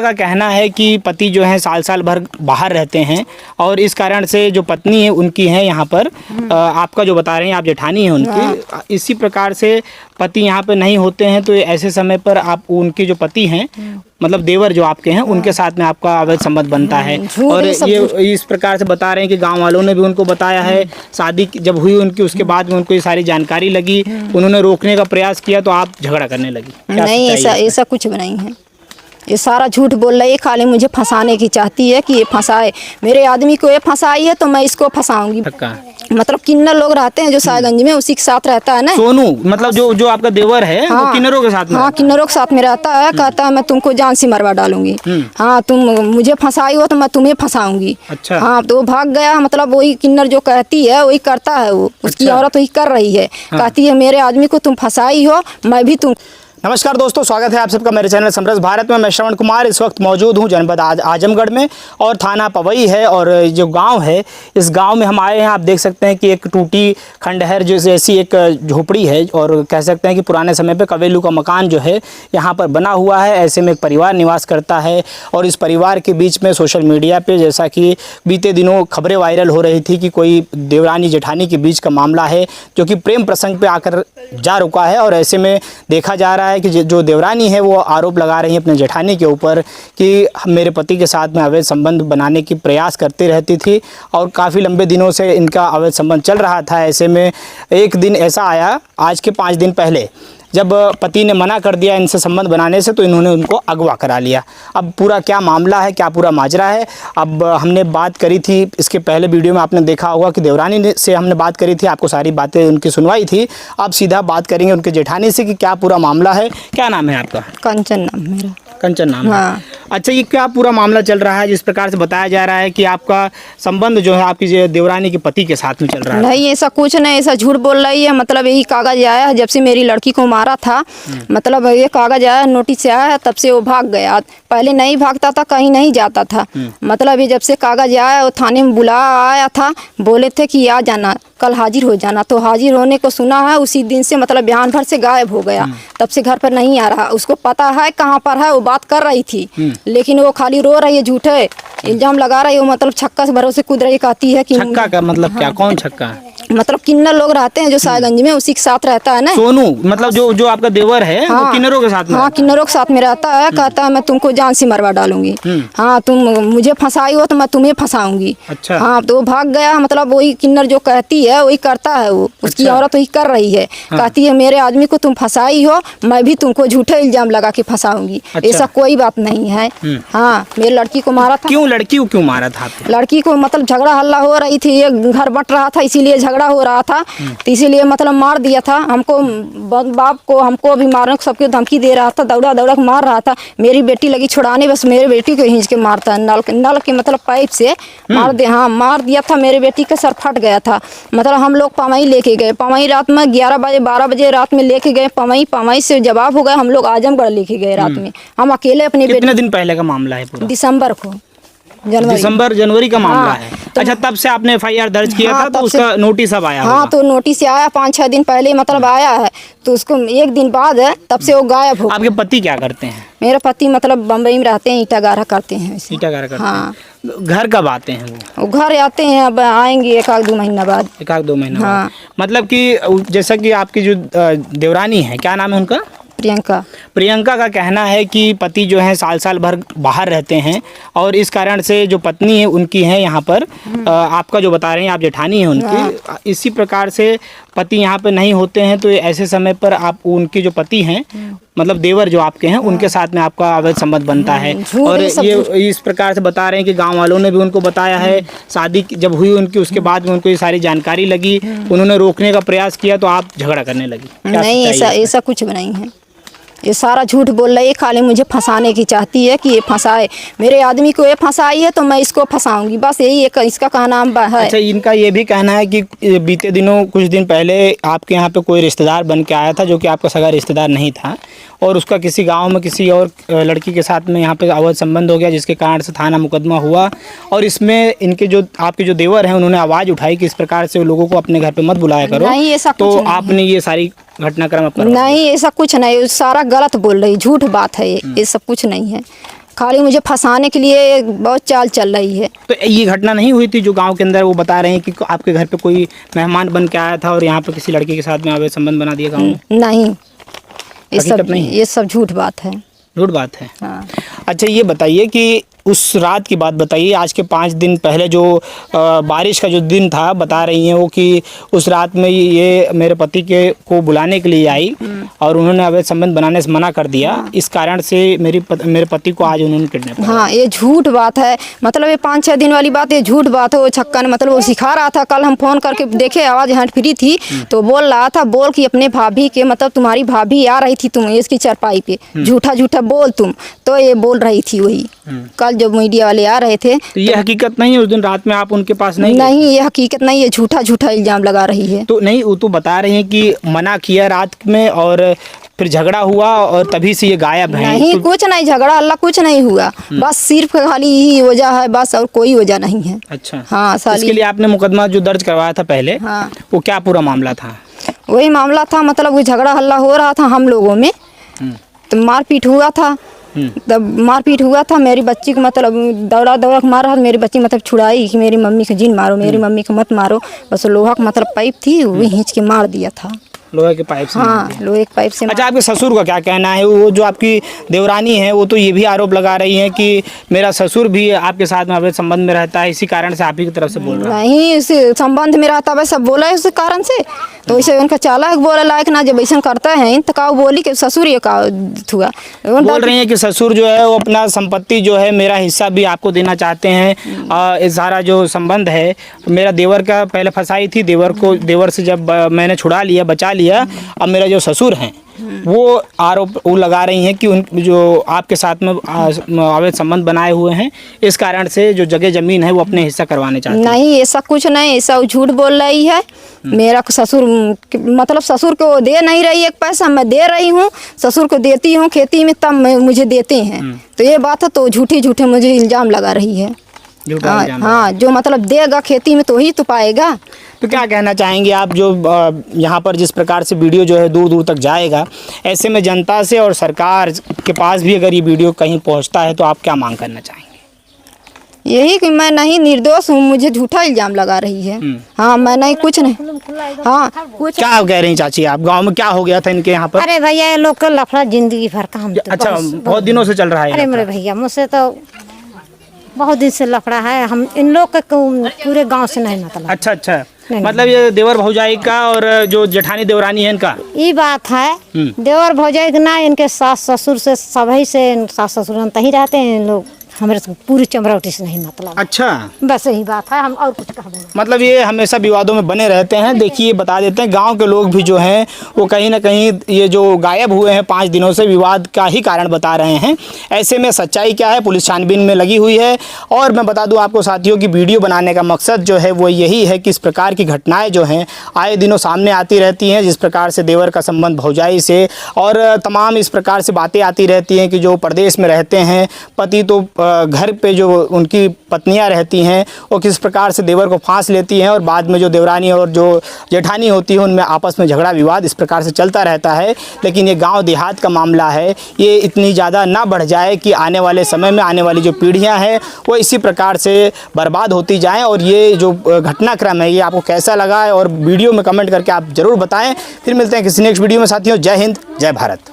का कहना है कि पति जो है साल साल भर बाहर रहते हैं और इस कारण से जो पत्नी है उनकी है यहाँ पर आपका जो बता रहे हैं आप जेठानी है उनकी, इसी प्रकार से पति यहाँ पे नहीं होते हैं तो ऐसे समय पर आप उनके जो पति हैं मतलब देवर जो आपके हैं उनके साथ में आपका अवैध संबंध बनता है। और ये इस प्रकार से बता रहे हैं कि गांव वालों ने भी उनको बताया है, शादी जब हुई उनकी उसके बाद में उनको ये सारी जानकारी लगी, उन्होंने रोकने का प्रयास किया तो आप झगड़ा करने लगी। नहीं, ऐसा कुछ भी नहीं है, ये सारा झूठ बोल रही है, खाली मुझे फंसाने की चाहती है कि ये फंसाए मेरे आदमी को, ये फंसाई है तो मैं इसको फंसाऊंगी। मतलब किन्नर लोग रहते हैं जो साहेबगंज में, उसी के साथ रहता है ना। सोनू मतलब जो आपका देवर है हाँ, वो किन्नरों के साथ में? हाँ, किन्नरों के साथ में रहता है, कहता है मैं तुमको जान से मरवा डालूंगी। हाँ, तुम मुझे फंसाई हो तो मैं तुम्हें फंसाऊंगी। अच्छा। हाँ, तो वो भाग गया, मतलब वही किन्नर जो कहती है वही करता है वो। उसकी औरत वही कर रही है, कहती है मेरे आदमी को तुम फंसाई हो, मैं भी तुम। नमस्कार दोस्तों, स्वागत है आप सबका मेरे चैनल समरस भारत में। मैं श्रवण कुमार इस वक्त मौजूद हूं जनपद आजमगढ़ में और थाना पवई है। और जो गांव है, इस गांव में हम आए हैं। आप देख सकते हैं कि एक टूटी खंडहर जैसी एक झोपड़ी है और कह सकते हैं कि पुराने समय पे कवेलू का मकान जो है यहाँ पर बना हुआ है। ऐसे में एक परिवार निवास करता है और इस परिवार के बीच में सोशल मीडिया पर जैसा कि बीते दिनों खबरें वायरल हो रही थी कि कोई देवरानी जेठानी के बीच का मामला है जो कि प्रेम प्रसंग पर आकर जा रुका है। और ऐसे में देखा जा रहा है कि जो देवरानी है वो आरोप लगा रही है अपने जेठानी के ऊपर कि मेरे पति के साथ में अवैध संबंध बनाने की प्रयास करती रहती थी और काफ़ी लंबे दिनों से इनका अवैध संबंध चल रहा था। ऐसे में एक दिन ऐसा आया, आज के 5 दिन पहले, जब पति ने मना कर दिया इनसे संबंध बनाने से तो इन्होंने उनको अगवा करा लिया। अब पूरा क्या मामला है, क्या पूरा माजरा है, अब हमने बात करी थी इसके पहले वीडियो में, आपने देखा होगा कि देवरानी से हमने बात करी थी, आपको सारी बातें उनकी सुनवाई थी। अब सीधा बात करेंगे उनके जेठानी से कि क्या पूरा मामला है। क्या नाम है आपका? कंचन नाम मेरा। कंचन नाम हाँ। है। अच्छा, ये क्या पूरा मामला चल रहा है? जिस प्रकार से बताया जा रहा है कि आपका संबंध जो है आपकी देवरानी के पति के साथ में चल रहा है। नहीं, ऐसा कुछ नहीं, ऐसा झूठ बोल रही है। मतलब यही कागज आया है जब से मेरी लड़की को मारा था, मतलब ये कागज आया, नोटिस आया है, तब से वो भाग गया। पहले नहीं भागता था, कहीं नहीं जाता था। मतलब ये जब से कागज आया, वो थाने में बुला आया था, बोले थे कि आ जाना, कल हाजिर हो जाना। तो हाजिर होने को सुना है, उसी दिन से मतलब बिहान भर से गायब हो गया। तब से घर पर नहीं आ रहा। उसको पता है कहाँ पर है, वो बात कर रही थी, लेकिन वो खाली रो रही है, झूठे इल्जाम लगा रही है। वो मतलब छक्का से भरोसे कूद रही, कहती है कि छक्का का मतलब क्या? कौन छक्का है? मतलब किन्नर लोग रहते हैं जो साहेबगंज में, उसी के साथ रहता है ना। सोनू मतलब जो आपका देवर है वो किन्नरों के साथ में? हाँ, किन्नरों के साथ में रहता है, कहता है मैं तुमको जान से मरवा डालूंगी। हाँ, तुम मुझे फंसाई हो तो मैं तुम्हें फंसाऊंगी। अच्छा। हाँ, तो वो भाग गया, मतलब वही किन्नर जो कहती है वही करता है वो। उसकी औरत वही कर रही है, कहती है मेरे आदमी को तुम फंसाई हो, मैं भी तुमको झूठे इल्जाम लगा के फंसाऊंगी। ऐसा कोई बात नहीं है। हाँ, मेरी लड़की को मारा था। क्यों? लड़की को क्यों मारा था? लड़की को मतलब झगड़ा हल्ला हो रही थी, एक घर बट रहा था, इसीलिए झगड़ा हो रहा था, तो इसीलिए मतलब मार दिया था। हमको बाप को, हमको भी मारने को सबको धमकी दे रहा था, दौड़ा दौड़ा के मार रहा था। मेरी बेटी लगी छुड़ाने, बस मेरे बेटी को खींच के मारता है, नल के मतलब पाइप से मार दे। हाँ, मार दिया था, मेरे बेटी का सर फट गया था। मतलब हम लोग पवई लेके गए, पवई रात में 11 बजे 12 बजे रात में लेके गए पवई से जवाब हो गया, हम लोग आजमगढ़ लेके गए रात में। हम अकेले अपने बेटी। कितने दिन पहले का मामला है पूरा? दिसंबर को, जनवरी का मामला हाँ, है। अच्छा, तब से आपने FIR दर्ज किया हाँ, था तो उसका नोटिस अब आया? हाँ, तो नोटिस आया 5-6 दिन पहले मतलब आया है, तो उसको 1 दिन बाद है, तब से वो गायब हो। आपके पति क्या करते हैं? मेरे पति मतलब बम्बई में रहते हैं, ईटा गारा करते हैं। ईटा गारा करते हाँ। हैं। घर कब आते हैं वो? घर आते हैं, अब आएंगे 1-2 महीना बाद। 1-2 महीना हाँ। बाद। मतलब कि जैसा कि आपकी जो देवरानी है, क्या नाम है उनका? प्रियंका का कहना है कि पति जो है साल साल भर बाहर रहते हैं और इस कारण से जो पत्नी है उनकी है यहाँ पर आपका जो बता रहे हैं आप जेठानी है उनकी, इसी प्रकार से पति यहाँ पे नहीं होते हैं तो ऐसे समय पर आप उनके जो पति हैं मतलब देवर जो आपके हैं उनके साथ में आपका अवैध संबंध बनता है। और ये इस प्रकार से बता रहे हैं कि गांव वालों ने भी उनको बताया है, शादी जब हुई उनकी उसके बाद में उनको ये सारी जानकारी लगी, उन्होंने रोकने का प्रयास किया तो आप झगड़ा करने लगी। नहीं, ऐसा कुछ भी नहीं है, ये सारा झूठ बोल रही है, खाली मुझे फंसाने की चाहती है कि ये फंसाए मेरे आदमी को, ये फंसाई है तो मैं इसको फंसाऊंगी, बस यही एक इसका कहना है। अच्छा, इनका ये भी कहना है कि बीते दिनों कुछ दिन पहले आपके यहाँ पे कोई रिश्तेदार बन के आया था जो कि आपका सगा रिश्तेदार नहीं था और उसका किसी गांव में किसी और लड़की के साथ में यहाँ पे अवैध संबंध हो गया, जिसके कारण से थाना मुकदमा हुआ। और इसमें इनके जो आपके जो देवर हैं उन्होंने आवाज़ उठाई कि इस प्रकार से लोगों को अपने घर पे मत बुलाया करो। नहीं, ऐसा तो आपने ये सारी घटनाक्रम नहीं, ऐसा कुछ नहीं, सारा गलत बोल रही, झूठ बात है ये सब कुछ नहीं है। खाली मुझे फंसाने के लिए बहुत चाल चल रही है। तो ये घटना नहीं हुई थी जो गांव के अंदर वो बता रहे हैं कि आपके घर पे कोई मेहमान बन के आया था और यहाँ पे किसी लड़के के साथ में अवैध संबंध बना दिया गाँव में? नहीं, हकीकत नहीं? ये सब झूठ बात है। झूठ बात है। हाँ। अच्छा ये बताइए कि उस रात की बात बताइए, आज के 5 दिन पहले जो बारिश का जो दिन था बता रही हैं वो कि उस रात में ये मेरे पति के को बुलाने के लिए आई और उन्होंने अवैध संबंध बनाने से मना कर दिया। इस कारण से मेरे पति को आज उन्होंने किडनैप किया। हाँ, ये झूठ बात है। मतलब ये 5-6 दिन वाली बात, ये झूठ बात है। वो छक्का ने मतलब वो सिखा रहा था। कल हम फोन करके देखे, आवाज़ हैंड फ्री थी तो बोल रहा था, बोल कि अपने भाभी के मतलब तुम्हारी भाभी आ रही थी तुम इसकी चरपाई पे, झूठा झूठा बोल तुम। तो ये बोल रही थी वही कल जब मीडिया वाले आ रहे थे। तो ये हकीकत नहीं है? उस दिन रात में आप उनके पास नहीं? नहीं, ये हकीकत नहीं है, झूठा झूठा इल्जाम लगा रही है। तो नहीं, वो तो बता रही हैं कि मना किया रात में और फिर झगड़ा हुआ और तभी से ये गायब है। नहीं, कुछ नहीं झगड़ा अल्लाह कुछ नहीं हुआ, बस सिर्फ खाली यही वजह है बस, और कोई वजह नहीं है। अच्छा। हाँ साली। इसके लिए आपने मुकदमा जो दर्ज करवाया था पहले, हाँ। वो क्या पूरा मामला था? वही मामला था, मतलब वो झगड़ा हल्ला हो रहा था हम लोगों में, तो मारपीट हुआ था। तब मारपीट हुआ था, मेरी बच्ची को मतलब दौड़ा दौड़ा के मार रहा था। मेरी बच्ची मतलब छुड़ाई कि मेरी मम्मी को जिन मारो, मेरी मम्मी को मत मारो। बस लोहा का मतलब पाइप थी, वो खींच के मार दिया था। लोहे के पाइप से? हाँ, लोहे के पाइप से। अच्छा, आपके ससुर का क्या कहना है? वो जो आपकी देवरानी है वो तो ये भी आरोप लगा रही है कि मेरा ससुर भी आपके साथ में अवैध संबंध में रहता है, इसी कारण से आप ही की तरफ से बोल रहा है। नहीं, इस संबंध में रहता है सब बोला है उस कारण से, तो वैसे उनका चालाक बोला लायक ना, जब ऐसा करता है तो का बोली कि ससुर ये का हुआ। बोल रही है कि ससुर जो है वो अपना संपत्ति जो है मेरा हिस्सा भी आपको देना चाहते हैं। इस सारा जो संबंध है मेरा देवर का पहले फंसाई थी, देवर से जब मैंने छुड़ा लिया, बचा लिया, अब मेरा जो ससुर हैं वो आरोप वो लगा रही हैं कि उन जो आपके साथ में अवैध संबंध बनाए हुए हैं, इस कारण से जो जगह जमीन है वो अपने हिस्सा करवाने चाहते हैं। नहीं, ऐसा कुछ नहीं, ऐसा झूठ बोल रही है। मेरा ससुर मतलब ससुर को दे नहीं रही एक पैसा, मैं दे रही हूँ, ससुर को देती हूँ खेती में, तब मुझे देते हैं। तो ये बात है, तो झूठे झूठे मुझे इल्जाम लगा रही है। हाँ, जो मतलब देगा खेती में तो ही तो पाएगा। तो क्या कहना चाहेंगे आप, जो यहाँ पर जिस प्रकार से वीडियो जो है दूर दूर तक जाएगा, ऐसे में जनता से और सरकार के पास भी अगर ये वीडियो कहीं पहुँचता है तो आप क्या मांग करना चाहेंगे? यही कि मैं नहीं निर्दोष हूँ, मुझे झूठा इल्जाम लगा रही है। हाँ, मैं नहीं, कुछ नहीं। हाँ, कुछ। क्या कह रही चाची आप, गांव में क्या हो गया था इनके यहाँ पर? अरे भैया, ये लोग का लफड़ा जिंदगी भर का हम तो अच्छा, बहुत दिनों से चल रहा है? अरे मेरे भैया, मुझसे तो बहुत दिन से लफड़ा है। हम इन लोग का पूरे गांव से नहीं मतलब। अच्छा, मतलब ये देवर भौजाई का और जो जेठानी देवरानी है इनका ये बात है। देवर भौजाई ना, इनके सास ससुर से सभी से, सास ससुर ही रहते हैं इन लोग, हमारे पूरी चमरौटी से नहीं मतलब। अच्छा, बस यही बात है, हम और कुछ कह दें। मतलब ये हमेशा विवादों में बने रहते हैं। देखिए, बता देते हैं गांव के लोग भी जो हैं वो कहीं ना कहीं ये जो गायब हुए हैं 5 दिनों से, विवाद का ही कारण बता रहे हैं। ऐसे में सच्चाई क्या है, पुलिस छानबीन में लगी हुई है। और मैं बता दूं आपको साथियों की वीडियो बनाने का मकसद जो है वो यही है कि इस प्रकार की घटनाएँ जो हैं आए दिनों सामने आती रहती हैं। जिस प्रकार से देवर का संबंध भौजाई से और तमाम इस प्रकार से बातें आती रहती हैं कि जो प्रदेश में रहते हैं, पति तो घर पे जो उनकी पत्नियां रहती हैं वो किस प्रकार से देवर को फांस लेती हैं और बाद में जो देवरानी और जो जेठानी होती है उनमें आपस में झगड़ा विवाद इस प्रकार से चलता रहता है। लेकिन ये गांव देहात का मामला है, ये इतनी ज़्यादा ना बढ़ जाए कि आने वाले समय में आने वाली जो पीढ़ियां हैं वो इसी प्रकार से बर्बाद होती जाएँ। और ये जो घटनाक्रम है ये आपको कैसा लगा है और वीडियो में कमेंट करके आप ज़रूर बताएँ। फिर मिलते हैं किसी नेक्स्ट वीडियो में साथियों। जय हिंद, जय भारत।